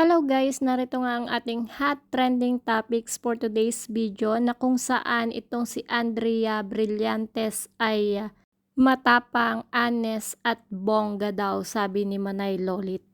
Hello guys, narito nga ang ating hot trending topics for today's video na kung saan itong si Andrea Brillantes ay matapang, honest at bongga daw, sabi ni Manay Lolit.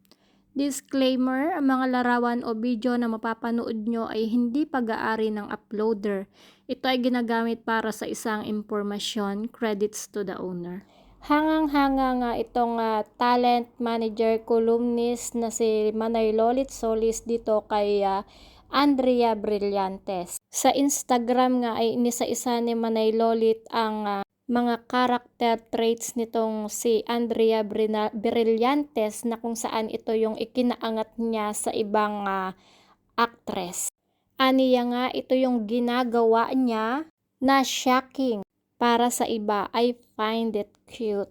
Disclaimer, ang mga larawan o video na mapapanood nyo ay hindi pag-aari ng uploader. Ito ay ginagamit para sa isang impormasyon, credits to the owner. Hangang-hanga nga itong talent manager columnist na si Manay Lolit Solis dito kay Andrea Brillantes. Sa Instagram nga ay inisa-isa ni Manay Lolit ang mga character traits nitong si Andrea Brillantes na kung saan ito yung ikinaangat niya sa ibang actress. Aniya nga ito yung ginagawa niya na shocking para sa iba. I find it cute.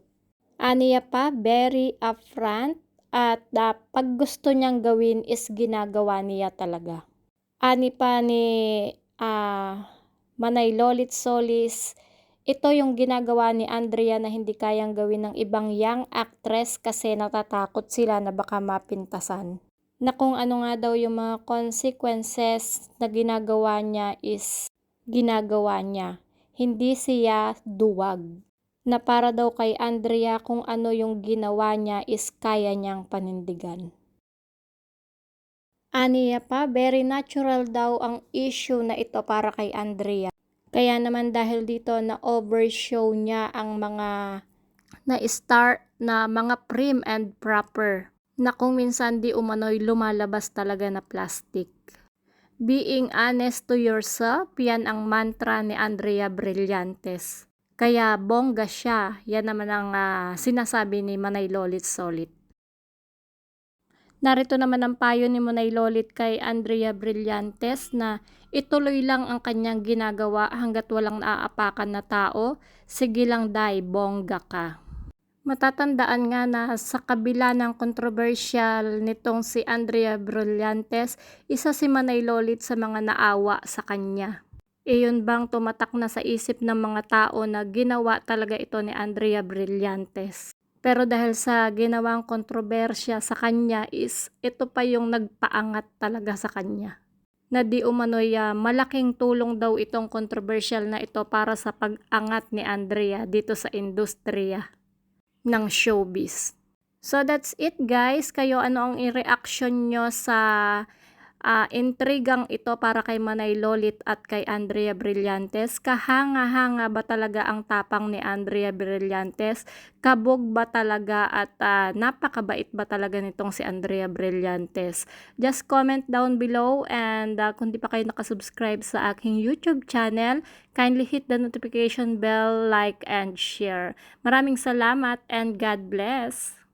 Aniya pa, very upfront at pag gusto niyang gawin is ginagawa niya talaga. Ani pa ni Manay Lolit Solis, ito yung ginagawa ni Andrea na hindi kayang gawin ng ibang young actress kasi natatakot sila na baka mapintasan. Na kung ano nga daw yung mga consequences na ginagawa niya is ginagawa niya. Hindi siya duwag. Na para daw kay Andrea kung ano yung ginawa niya is kaya niyang panindigan. Aniya pa, very natural daw ang issue na ito para kay Andrea. Kaya naman dahil dito na overshow niya ang mga na-star na mga prim and proper na kung minsan di umano'y lumalabas talaga na plastic. Being honest to yourself, yan ang mantra ni Andrea Brillantes. Kaya bongga siya, yan naman ang sinasabi ni Manay Lolit Solit. Narito naman ang payo ni Manay Lolit kay Andrea Brillantes na ituloy lang ang kanyang ginagawa hanggat walang naaapakan na tao. Sige lang day, bongga ka. Matatandaan nga na sa kabila ng kontrobersyal nitong si Andrea Brillantes, isa si Manay Lolit sa mga naawa sa kanya. Iyon bang tumatak na sa isip ng mga tao na ginawa talaga ito ni Andrea Brillantes. Pero dahil sa ginawang kontrobersya sa kanya is ito pa yung nagpaangat talaga sa kanya. Na di umano'y malaking tulong daw itong kontrobersyal na ito para sa pag-angat ni Andrea dito sa industriya ng showbiz. So that's it guys. Kayo ano ang i-reaction nyo sa intrigang ito para kay Manay Lolit at kay Andrea Brillantes? Kahanga-hanga ba talaga ang tapang ni Andrea Brillantes? Kabog ba talaga at napakabait ba talaga nitong si Andrea Brillantes? Just comment down below and kung di pa kayo nakasubscribe sa aking YouTube channel, kindly hit the notification bell, like and share. Maraming salamat and God bless!